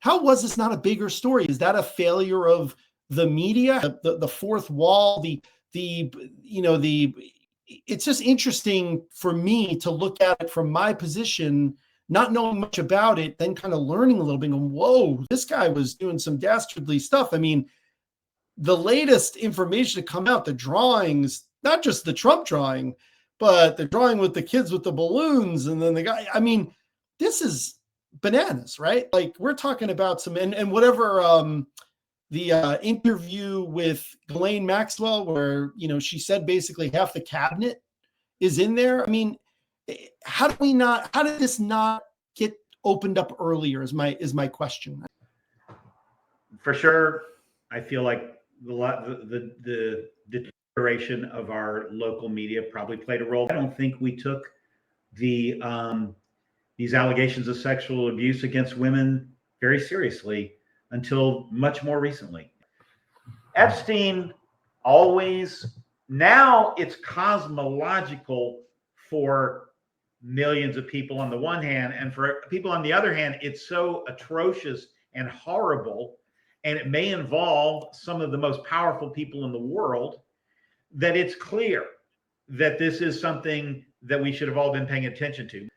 how was this not a bigger story? Is that a failure of the media, the fourth wall, it's just interesting for me to look at it from my position, not knowing much about it, then kind of learning a little bit, going, whoa, this guy was doing some dastardly stuff. I mean, the latest information to come out, the drawings, not just the Trump drawing, but the drawing with the kids with the balloons, and then the guy, I mean, this is bananas, right? Like, we're talking about some, and whatever, the interview with Ghislaine Maxwell, where, she said basically half the cabinet is in there. I mean, how did this not get opened up earlier is my question. For sure. I feel like the deterioration of our local media probably played a role. I don't think we took these allegations of sexual abuse against women very seriously until much more recently. Epstein now it's cosmological for millions of people on the one hand, and for people on the other hand, it's so atrocious and horrible, and it may involve some of the most powerful people in the world, that it's clear that this is something that we should have all been paying attention to.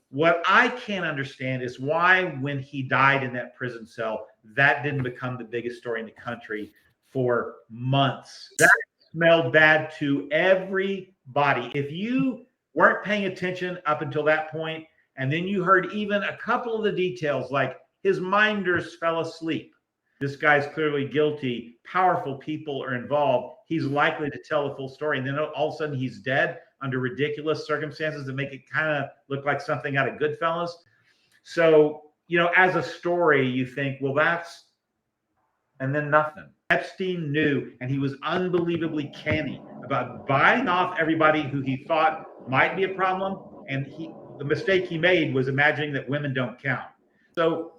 What I can't understand is why, when he died in that prison cell, that didn't become the biggest story in the country for months. That smelled bad to everybody. If you weren't paying attention up until that point, and then you heard even a couple of the details, like his minders fell asleep, this guy's clearly guilty, powerful people are involved, he's likely to tell the full story, and then all of a sudden he's dead under ridiculous circumstances that make it kind of look like something out of Goodfellas. So, as a story, you think, well, and then nothing. Epstein knew, and he was unbelievably canny about buying off everybody who he thought might be a problem. And the mistake he made was imagining that women don't count. So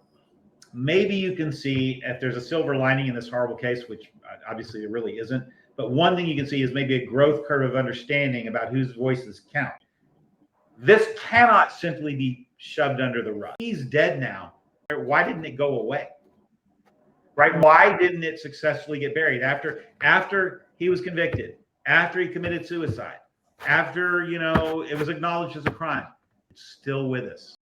maybe you can see if there's a silver lining in this horrible case, which obviously there really isn't. But one thing you can see is maybe a growth curve of understanding about whose voices count. This cannot simply be shoved under the rug. He's dead now. Why didn't it go away? Right? Why didn't it successfully get buried after he was convicted, after he committed suicide, after, it was acknowledged as a crime? It's still with us.